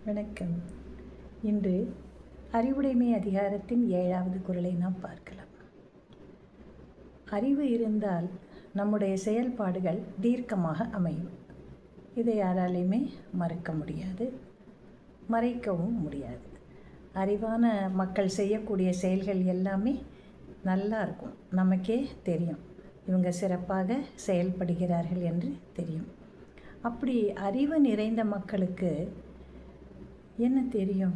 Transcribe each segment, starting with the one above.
வணக்கம். இன்று அறிவுடைமை அதிகாரத்தின் 7வது குறளை நாம் பார்க்கலாம். அறிவு இருந்தால் நம்முடைய செயல்பாடுகள் தீர்க்கமாக அமையும். இதை யாராலையுமே மறுக்க முடியாது, மறைக்கவும் முடியாது. அறிவான மக்கள் செய்யக்கூடிய செயல்கள் எல்லாமே நல்லா இருக்கும். நமக்கே தெரியும், இவங்க சிறப்பாக செயல்படுகிறார்கள் என்று தெரியும். அப்படி அறிவு நிறைந்த மக்களுக்கு என்ன தெரியும்?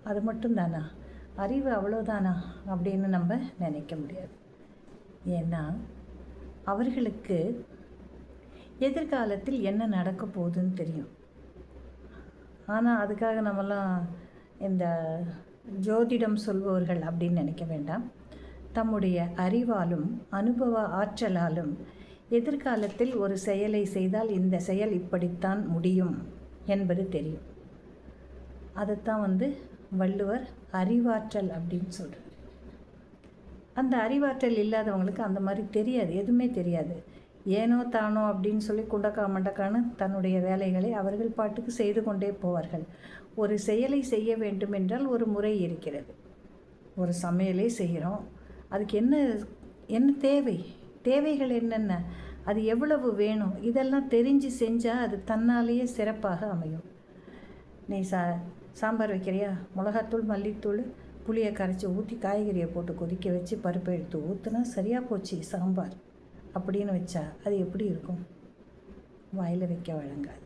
அது மட்டும்தானா? அறிவு அவ்வளோதானா அப்படின்னு நம்ம நினைக்க முடியாது. ஏன்னா அவர்களுக்கு எதிர்காலத்தில் என்ன நடக்க போகுதுன்னு தெரியும். ஆனால் அதுக்காக நம்மலாம் இந்த ஜோதிடம் சொல்பவர்கள் அப்படின்னு நினைக்க வேண்டாம். தம்முடைய அறிவாலும் அனுபவ ஆற்றலாலும் எதிர்காலத்தில் ஒரு செயலை செய்தால் இந்த செயல் இப்படித்தான் முடியும் என்பது தெரியும். அதைத்தான் வள்ளுவர் அறிவாற்றல் அப்படின்னு சொல்கிறார். அந்த அறிவாற்றல் இல்லாதவங்களுக்கு அந்த மாதிரி தெரியாது, எதுவுமே தெரியாது. ஏனோ தானோ அப்படின்னு சொல்லி குண்டக்கா மண்டக்கான்னு தன்னுடைய வேலைகளை அவர்கள் பாட்டுக்கு செய்து கொண்டே போவார்கள். ஒரு செயலை செய்ய வேண்டும் என்றால் ஒரு முறை இருக்கிறது. ஒரு சமையலே செய்கிறோம், அதுக்கு என்ன தேவைகள் என்னென்ன, அது எவ்வளவு வேணும், இதெல்லாம் தெரிஞ்சு செஞ்சால் அது தன்னாலேயே சிறப்பாக அமையும். நீ சாம்பார் வைக்கிறியா, மிளகாத்தூள், மல்லித்தூள், புளியை கரைச்சி ஊற்றி காய்கறியை போட்டு கொதிக்க வச்சு பருப்பை எடுத்து ஊற்றுனா சரியாக போச்சு சாம்பார் அப்படின்னு வச்சா அது எப்படி இருக்கும்? வாயில் வைக்க வழங்காது.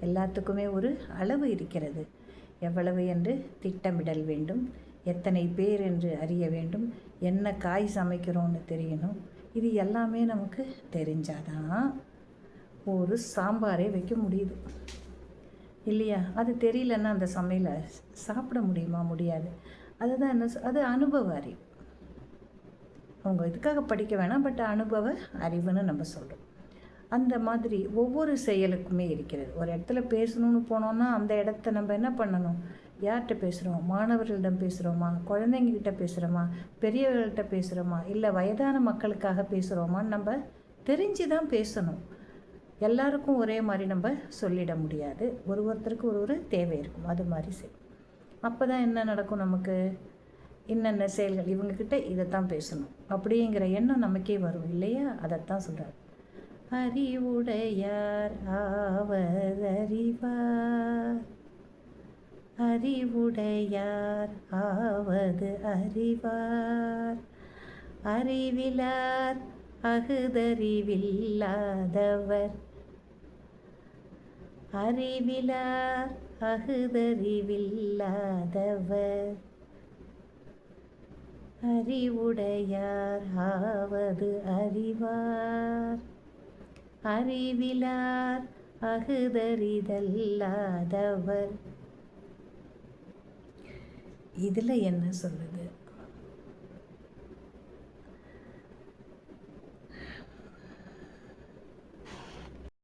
எல்லாத்துக்குமே ஒரு அளவு இருக்கிறது. எவ்வளவு என்று திட்டமிடல் வேண்டும், எத்தனை பேர் என்று அறிய வேண்டும், என்ன காய் சமைக்கிறோன்னு தெரியணும். இது எல்லாமே நமக்கு தெரிஞ்சாதான் ஒரு சாம்பாரே வைக்க முடியுது இல்லையா? அது தெரியலன்னா அந்த சமையலை சாப்பிட முடியுமா? முடியாது. அதுதான் அது அனுபவ அறிவு. அவங்க இதுக்காக படிக்க வேணாம், பட் அனுபவ அறிவுன்னு நம்ம சொல்கிறோம். அந்த மாதிரி ஒவ்வொரு செயலுக்குமே இருக்கிறது. ஒரு இடத்துல பேசணும்னு போனோன்னா அந்த இடத்த நம்ம என்ன பண்ணணும்? யார்கிட்ட பேசுகிறோம்? மாணவர்களிடம் பேசுகிறோமா, குழந்தைங்கக்கிட்ட பேசுகிறோமா, பெரியவர்கள்ட்ட பேசுகிறோமா, இல்லை வயதான மக்களுக்காக பேசுகிறோமான்னு நம்ம தெரிஞ்சு தான் பேசணும். எல்லாருக்கும் ஒரே மாதிரி நம்ம சொல்லிட முடியாது. ஒருத்தருக்கு ஒரு தேவை இருக்கும். அது மாதிரி சரி. அப்போ தான் என்ன நடக்கும்? நமக்கு என்னென்ன செயல்கள், இவங்கக்கிட்ட இதைத்தான் பேசணும் அப்படிங்கிற எண்ணம் நமக்கே வரும் இல்லையா? அதைத்தான் சொல்கிறார். அறிவுடையார் ஆவதறிவார், அறிவுடையார் ஆவது அறிவார், அறிவிலார் அகுதறிவில்லாதவர், அறிவிலார் அகுதறிவில்லாதவர், அறிவுடையார் ஆவது அறிவார், அறிவிலார் அகுதறிதல்லாதவர். இதில் என்ன சொல்லுது?